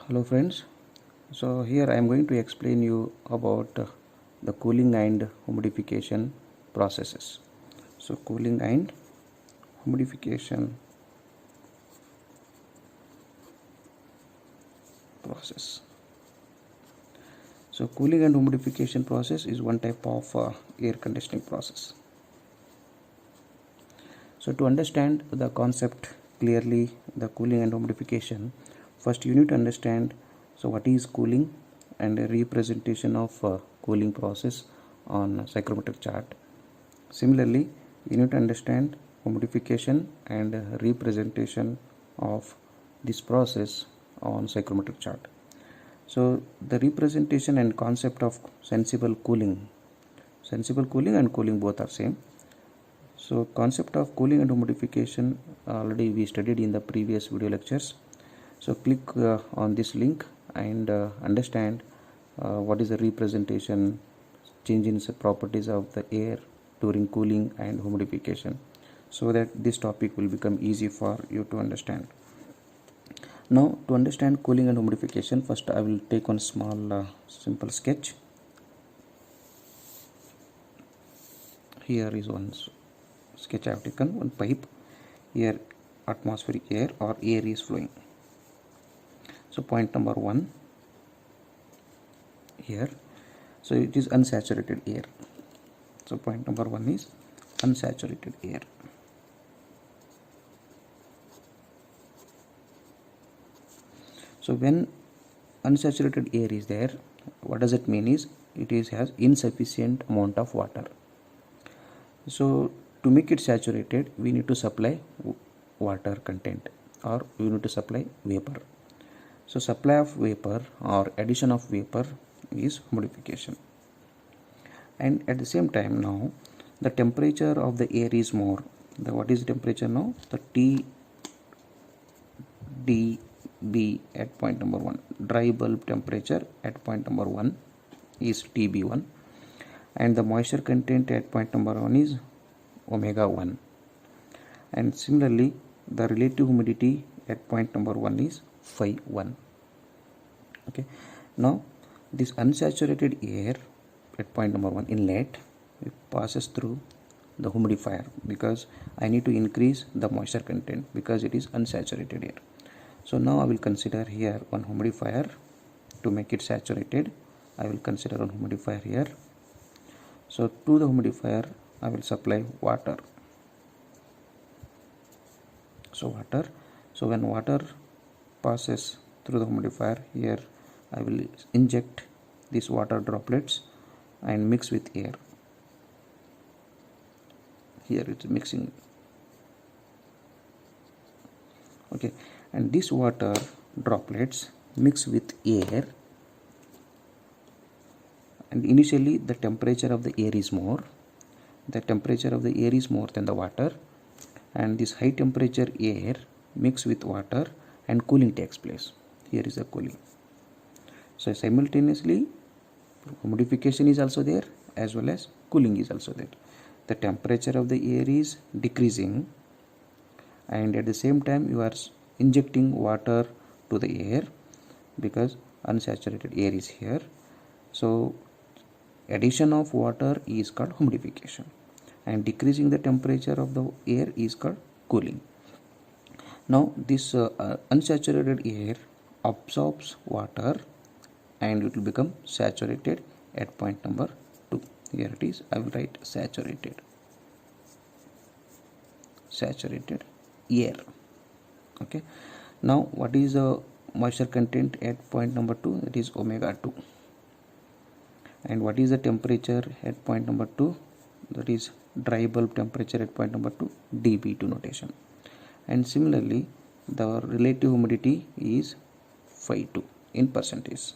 Hello friends, so here I am going to explain you about the cooling and humidification processes. So cooling and humidification process. So cooling and humidification process is one type of air conditioning process. So to understand the concept clearly, the cooling and humidification, first you need to understand what is cooling and a representation of cooling process on psychrometric chart. Similarly, you need to understand humidification and representation of this process on psychrometric chart. So the representation and concept of sensible cooling and cooling both are same. So concept of cooling and humidification already we studied in the previous video lectures. So click on this link and understand what is the representation, change in properties of the air during cooling and humidification, so that this topic will become easy for you to understand. Now to understand cooling and humidification, first I will take one small simple sketch. Here is one sketch I have taken, one pipe. Here atmospheric air or air is flowing. So point number 1 here, so it is unsaturated air. So point number 1 is unsaturated air. So when unsaturated air is there, what does it mean is has insufficient amount of water. So to make it saturated, we need to supply water content, or we need to supply vapor. So supply of vapor or addition of vapor is humidification. And at the same time, now the temperature of the air is more. What is the temperature now? The TDB at point number 1. Dry bulb temperature at point number 1 is TB1, and the moisture content at point number 1 is omega 1. And similarly, the relative humidity at point number 1 is phi 1. Okay, now this unsaturated air at point number 1 inlet, it passes through the humidifier, because I need to increase the moisture content because it is unsaturated air. So now I will consider here one humidifier to make it saturated. I will consider one humidifier here. So to the humidifier I will supply water. So when water passes through the humidifier, here I will inject these water droplets and mix with air. Here it's mixing. Okay, and these water droplets mix with air, and initially the temperature of the air is more. The temperature of the air is more than the water, and this high temperature air mix with water and cooling takes place. Here is the cooling. So simultaneously humidification is also there as well as cooling is also there. The temperature of the air is decreasing, and at the same time you are injecting water to the air because unsaturated air is here. So addition of water is called humidification, and decreasing the temperature of the air is called cooling. Now this unsaturated air absorbs water and it will become saturated at point number 2. Here it is, I will write saturated air. Okay, now what is the moisture content at point number 2? It is omega 2. And what is the temperature at point number 2? That is dry bulb temperature at point number 2, dB2 notation. And similarly the relative humidity is phi 2 in percentage.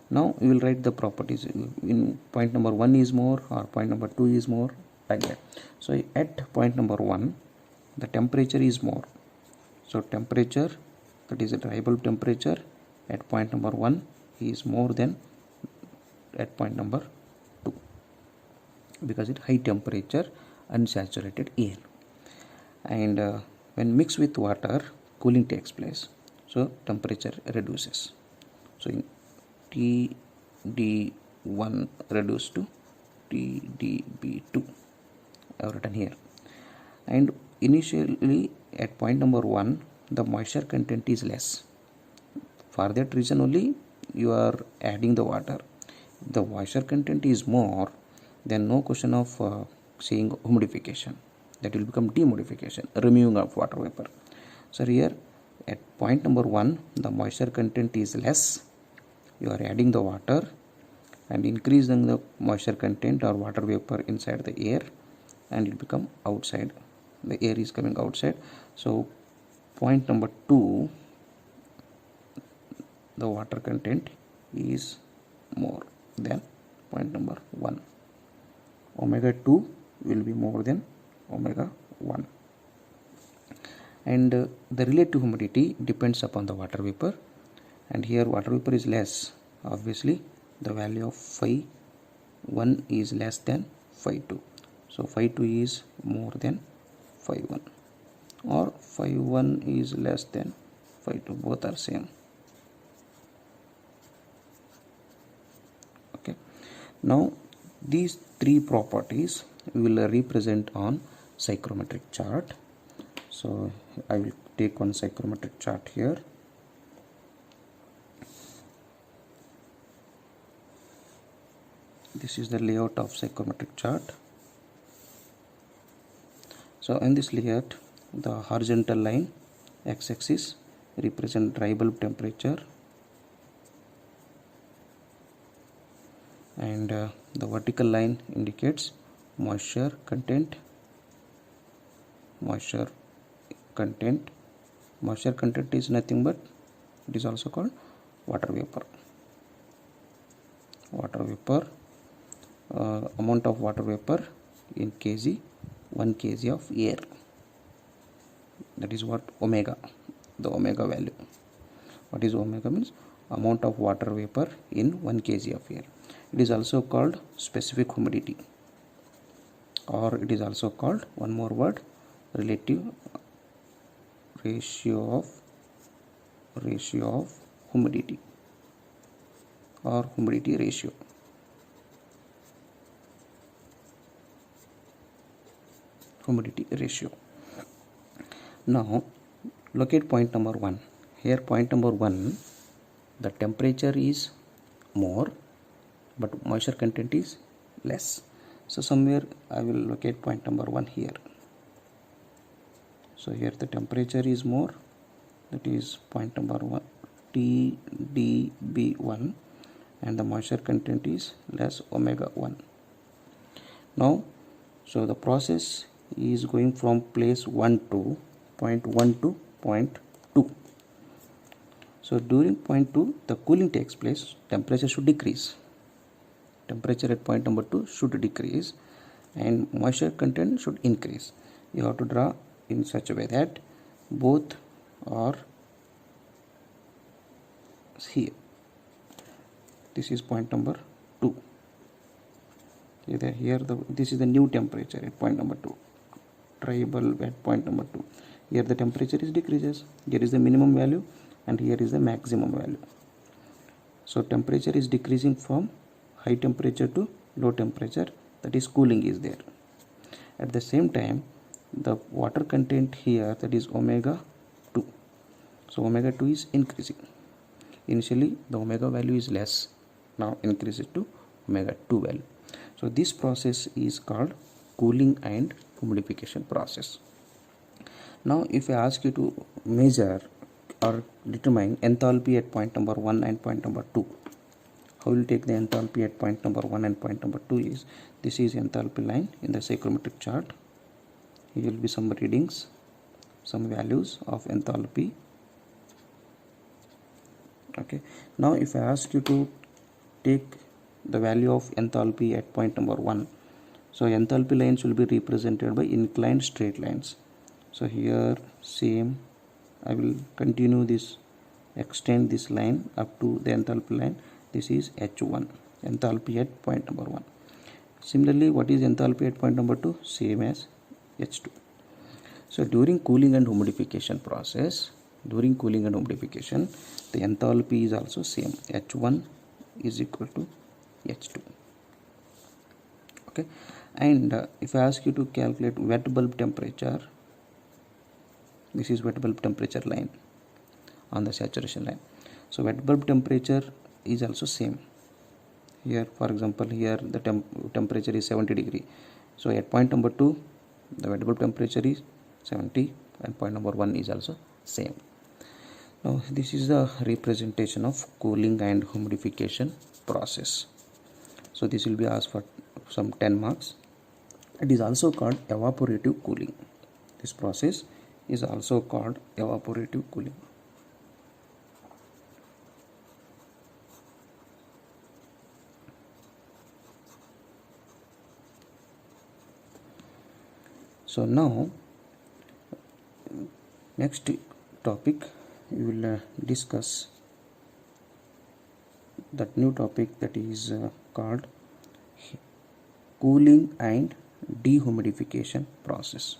Now we will write the properties. In point number 1 is more or point number 2 is more, like that. So at point number 1 the temperature is more. So temperature, that is the dry bulb temperature at point number 1 is more than at point number 2, because it high temperature unsaturated air. And when mixed with water, cooling takes place. so temperature reduces. So in TD1 reduced to TDB2, I have written here. And initially at point number 1 the moisture content is less. For that reason only you are adding the water. If the moisture content is more, then no question of saying humidification. That will become dehumidification, removing of water vapor. So here at point number 1 the moisture content is less. You are adding the water and increasing the moisture content or water vapor inside the air, and it become outside. The air is coming outside. So point number 2 the water content is more than point number 1. Omega 2 will be more than omega 1. And the relative humidity depends upon the water vapor, and here water vapor is less. Obviously the value of phi 1 is less than phi 2. So phi 2 is more than phi 1, or phi 1 is less than phi 2, both are same. Okay, now these three properties we will represent on psychrometric chart. So I will take one psychrometric chart here. This is the layout of psychrometric chart. So in this layout, the horizontal line x-axis represent dry bulb temperature, and the vertical line indicates moisture content. Moisture content is nothing but, it is also called water vapor. Amount of water vapor in kg, 1 kg of air. That is what omega, the omega value. What is omega means? Amount of water vapor in 1 kg of air. It is also called specific humidity, or it is also called, one more word, relative ratio of humidity, or humidity ratio. Now locate point number 1. Here point number 1, the temperature is more but moisture content is less. So somewhere I will locate point number 1 here. So here the temperature is more, that is point number 1, TDB1, and the moisture content is less, omega 1. Now so the process is going from place 1 to point 1 to point 2. So during point 2 the cooling takes place, temperature should decrease. Temperature at point number 2 should decrease and moisture content should increase. You have to draw in such a way that both are here. This is point number 2. Here this is the new temperature at point number 2. Dry bulb at point number 2. Here the temperature is decreases. Here is the minimum value and here is the maximum value. So temperature is decreasing from high temperature to low temperature, that is cooling is there. At the same time the water content here, that is omega 2. So omega 2 is increasing. Initially the omega value is less, now increases to omega 2 value. So this process is called cooling and humidification process. Now if I ask you to measure or determine enthalpy at point number 1 and point number 2, how will you take the enthalpy at point number 1 and point number 2 is, this is enthalpy line in the psychrometric chart. Here will be some readings, some values of enthalpy. Okay, now if I ask you to take the value of enthalpy at point number 1, so enthalpy lines will be represented by inclined straight lines. So here same, I will continue this, extend this line up to the enthalpy line. This is H1, enthalpy at point number 1. Similarly, what is enthalpy at point number 2? Same as H2. So during cooling and humidification process, during cooling and humidification, the enthalpy is also same. H1 is equal to H2. Okay, and if I ask you to calculate wet bulb temperature, this is wet bulb temperature line on the saturation line. So wet bulb temperature is also same. Here, for example, here the temperature is 70 degree. So at point number 2, the wet bulb temperature is 70, and point number 1 is also same. Now this is the representation of cooling and humidification process. So this will be asked for some 10 marks. It is also called evaporative cooling. This process is also called evaporative cooling. So now next topic we will discuss that new topic, that is called cooling and dehumidification process.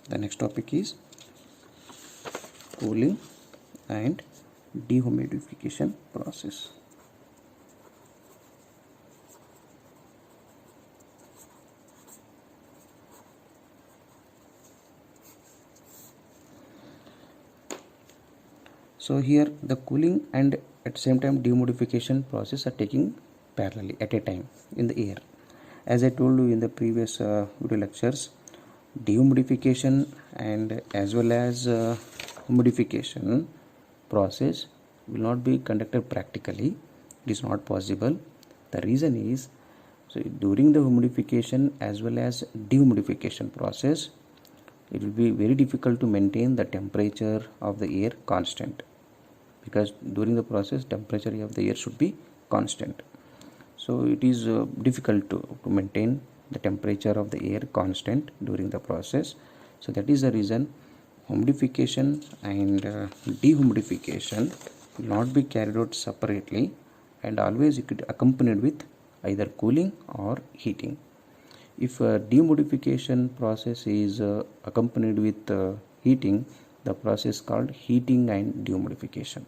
The next topic is cooling and dehumidification process. So here the cooling and at the same time dehumidification process are taking parallelly at a time in the air. As I told you in the previous video lectures, dehumidification and as well as humidification process will not be conducted practically. It is not possible. The reason is, so during the humidification as well as dehumidification process, it will be very difficult to maintain the temperature of the air constant, because during the process temperature of the air should be constant. So it is difficult to maintain the temperature of the air constant during the process. So that is the reason humidification and dehumidification will not be carried out separately, and always it could accompanied with either cooling or heating. If dehumidification process is accompanied with heating, the process called heating and dehumidification.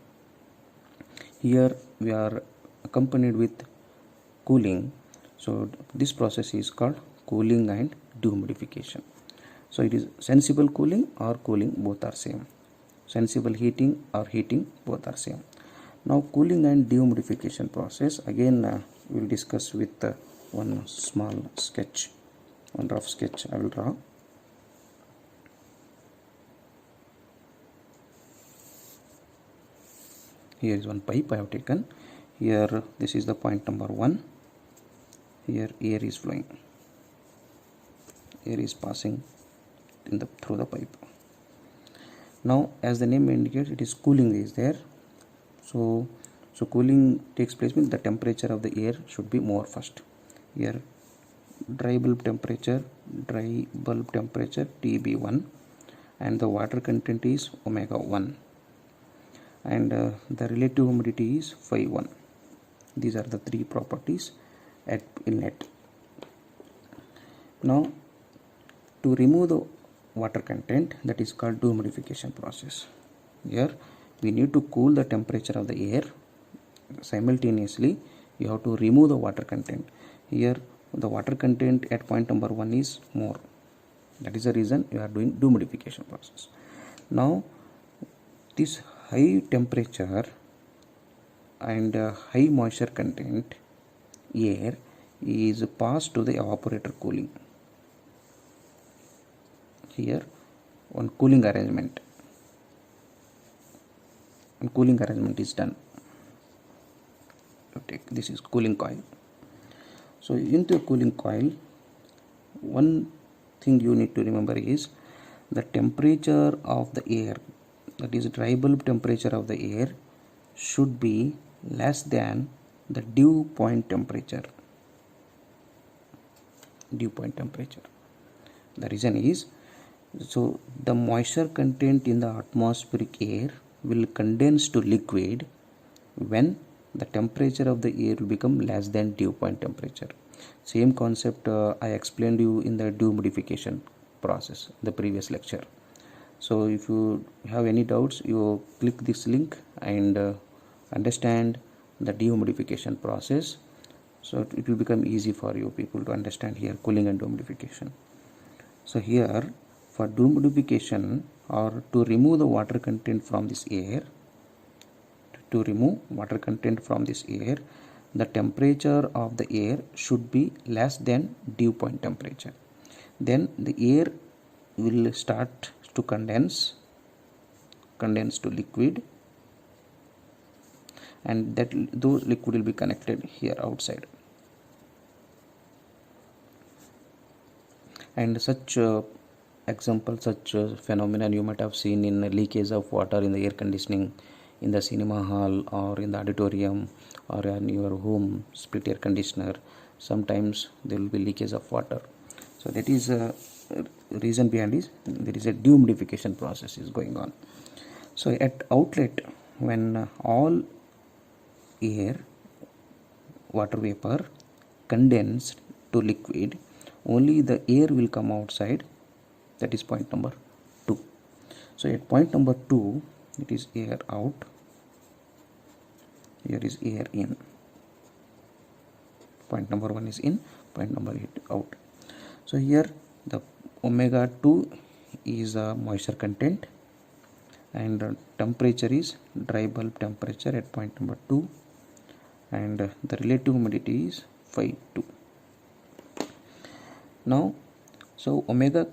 Here we are accompanied with cooling, so this process is called cooling and dehumidification. So it is sensible cooling or cooling, both are same. Sensible heating or heating, both are same. Now cooling and dehumidification process, again we will discuss with one small sketch, one rough sketch I will draw. Here is one pipe I have taken. Here this is the point number 1. Here air is flowing. Air is passing through the pipe. Now as the name indicates, it is cooling is there. So cooling takes place means the temperature of the air should be more first. Here dry bulb temperature TB1, and the water content is omega 1, and the relative humidity is phi 1. These are the three properties at inlet. Now to remove the water content, that is called dehumidification process. Here we need to cool the temperature of the air. Simultaneously you have to remove the water content. Here the water content at point number 1 is more. That is the reason you are doing dehumidification process. Now this high temperature and high moisture content air is passed to the evaporator cooling. Here one cooling arrangement is done. This is cooling coil. So into a cooling coil, one thing you need to remember is the temperature of the air, that is dry bulb temperature of the air, should be less than the dew point temperature. The reason is, so the moisture content in the atmospheric air will condense to liquid when the temperature of the air will become less than dew point temperature. Same concept I explained you in the dehumidification process, the previous lecture. So if you have any doubts, you click this link and understand the dehumidification process. So it will become easy for you people to understand here cooling and dehumidification. So here for dehumidification, or to remove the water content from this air, the temperature of the air should be less than dew point temperature. Then the air will start to condense to liquid, and those liquid will be connected here outside. And such phenomenon you might have seen in leakage of water in the air conditioning in the cinema hall or in the auditorium or in your home split air conditioner. Sometimes there will be leakage of water. So that is a reason behind this. There is a dehumidification process is going on. So at outlet, when all air, water vapor condensed to liquid, only the air will come outside. That is point number 2. So at point number 2, it is air out, here is air in. Point number 1 is in, point number 8 out. So here the omega 2 is moisture content, and temperature is dry bulb temperature at point number 2, and the relative humidity is 5.2. Now, so omega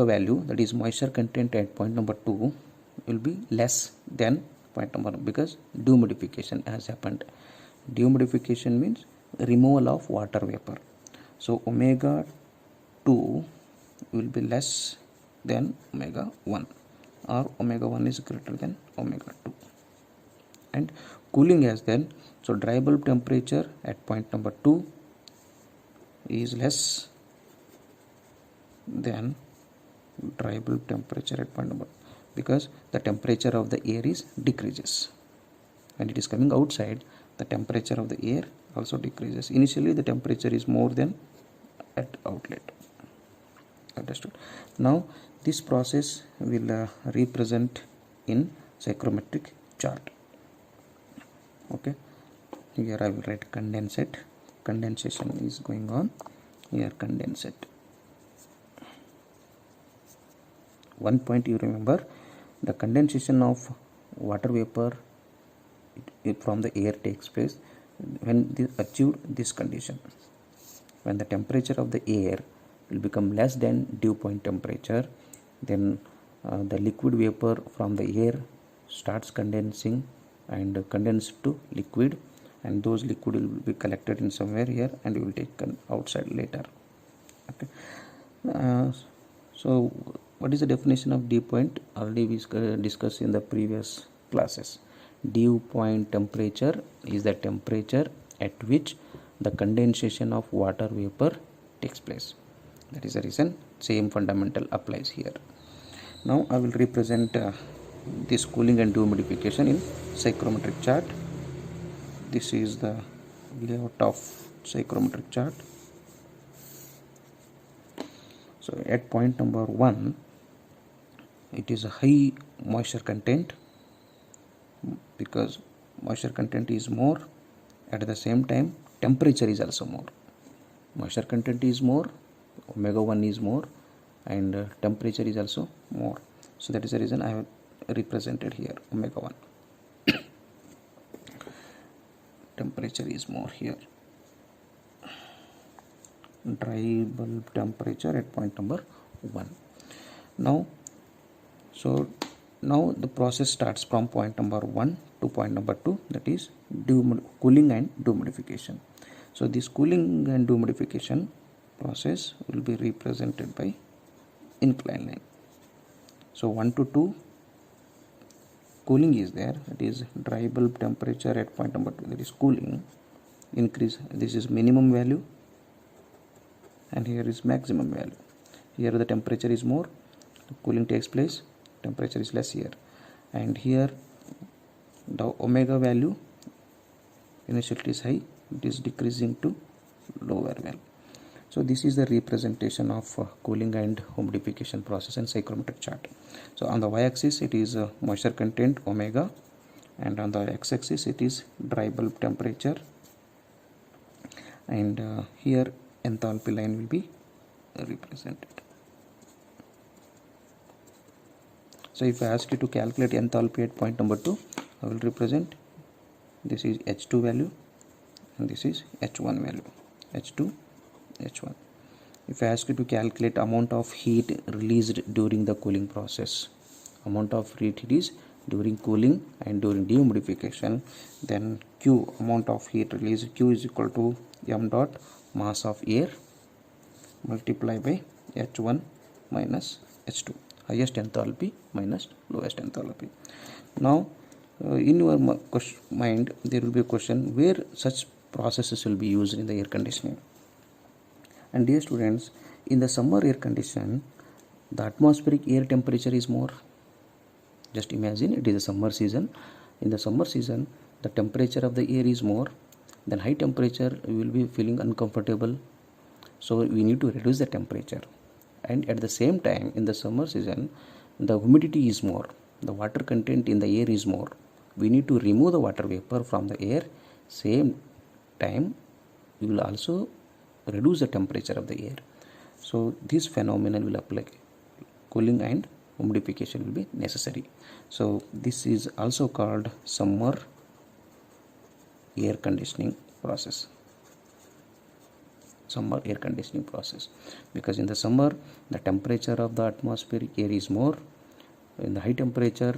value, that is moisture content at point number 2, will be less than point number 1 because dehumidification has happened. Dehumidification means removal of water vapor. So omega 2 will be less than omega 1, or omega 1 is greater than omega 2. And cooling as then, so dry bulb temperature at point number 2 is less than dry bulb temperature at point number, because the temperature of the air is decreases. When it is coming outside, the temperature of the air also decreases. Initially the temperature is more than at outlet. Understood? Now this process will represent in psychrometric chart. Okay, here I will write condensate. Condensation is going on here. Condensate. One point you remember, the condensation of water vapor from the air takes place when they achieved this condition, when the temperature of the air will become less than dew point temperature. Then the liquid vapor from the air starts condensing and condense to liquid, and those liquid will be collected in somewhere here and you will take outside later. Okay. So what is the definition of dew point? Already we discussed in the previous classes. Dew point temperature is the temperature at which the condensation of water vapor takes place. That is the reason same fundamental applies here. Now I will represent this cooling and dehumidification in psychrometric chart. This is the layout of psychrometric chart. So at point number 1, it is a high moisture content, because moisture content is more, at the same time temperature is also more. Moisture content is more, omega 1 is more, and temperature is also more. So that is the reason I have represented here omega 1. Temperature is more here. Dry bulb temperature at point number 1. Now the process starts from point number 1 to point number 2, that is cooling and dehumidification. So this cooling and dehumidification process will be represented by inclined line. So 1 to 2 cooling is there, that is dry bulb temperature at point number 2, that is cooling, increase. This is minimum value and here is maximum value. Here the temperature is more, the cooling takes place, temperature is less here, and here the omega value initially it is high, it is decreasing to lower value. So this is the representation of cooling and humidification process in psychrometric chart. So on the y-axis it is moisture content omega, and on the x-axis it is dry bulb temperature, and here enthalpy line will be represented. So if I ask you to calculate enthalpy at point number 2, I will represent this is H2 value and this is H1 value, H2, H1. If I ask you to calculate amount of heat released during the cooling process, amount of heat released during cooling and during dehumidification, then Q, amount of heat released, Q is equal to m dot mass of air multiplied by H1 minus H2, highest enthalpy minus lowest enthalpy. Now in your mind there will be a question where such processes will be used in the air conditioning. And dear students, in the summer air condition, the atmospheric air temperature is more. Just imagine it is a summer season. In the summer season, the temperature of the air is more. Then high temperature, you will be feeling uncomfortable. So we need to reduce the temperature. And at the same time, in the summer season, the humidity is more. The water content in the air is more. We need to remove the water vapor from the air. Same time, we will also reduce the temperature of the air. So this phenomenon will apply. Cooling and humidification will be necessary. So this is also called summer air conditioning process. Summer air conditioning process, because in the summer the temperature of the atmospheric air is more. In the high temperature,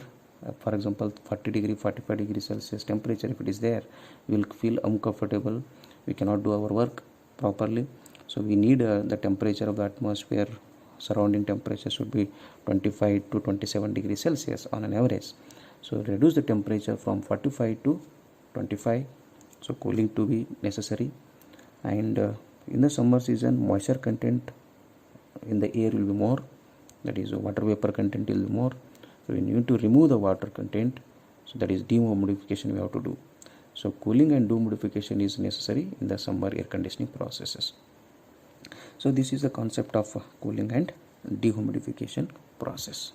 for example 40 degree 45 degree Celsius temperature, if it is there, we will feel uncomfortable, we cannot do our work properly. So we need the temperature of the atmosphere, surrounding temperature should be 25 to 27 degrees Celsius on an average. So reduce the temperature from 45 to 25, so cooling to be necessary. And in the summer season, moisture content in the air will be more, that is water vapor content will be more. So we need to remove the water content, so that is dehumidification we have to do. So cooling and dehumidification is necessary in the summer air conditioning processes. So this is the concept of cooling and dehumidification process.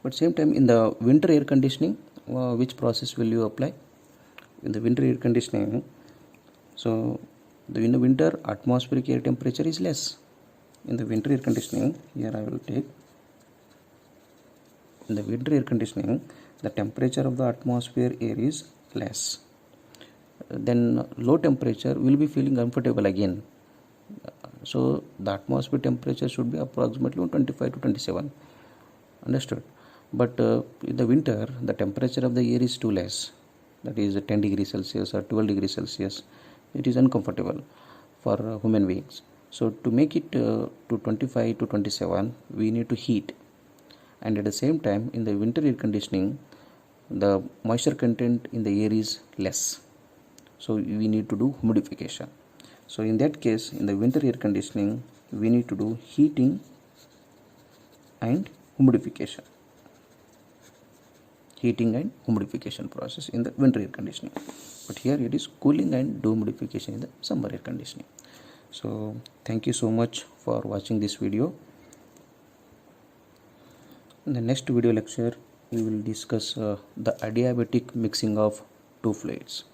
But same time in the winter air conditioning, which process will you apply? In the winter air conditioning, so in the winter atmospheric air temperature is less. In the winter air conditioning, here I will take, in the winter air conditioning, the temperature of the atmosphere air is less. Then low temperature will be feeling comfortable again. So the atmosphere temperature should be approximately 25 to 27. Understood? But in the winter, the temperature of the air is too less. That is 10 degrees Celsius or 12 degrees Celsius. It is uncomfortable for human beings. So to make it to 25 to 27, we need to heat. And at the same time, in the winter air conditioning, the moisture content in the air is less. So we need to do humidification. So in that case, in the winter air conditioning, we need to do heating and humidification. Heating and humidification process in the winter air conditioning. But here it is cooling and dehumidification in the summer air conditioning. So thank you so much for watching this video. In the next video lecture, we will discuss the adiabatic mixing of two fluids.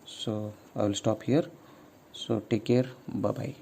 So I will stop here. So take care. Bye bye.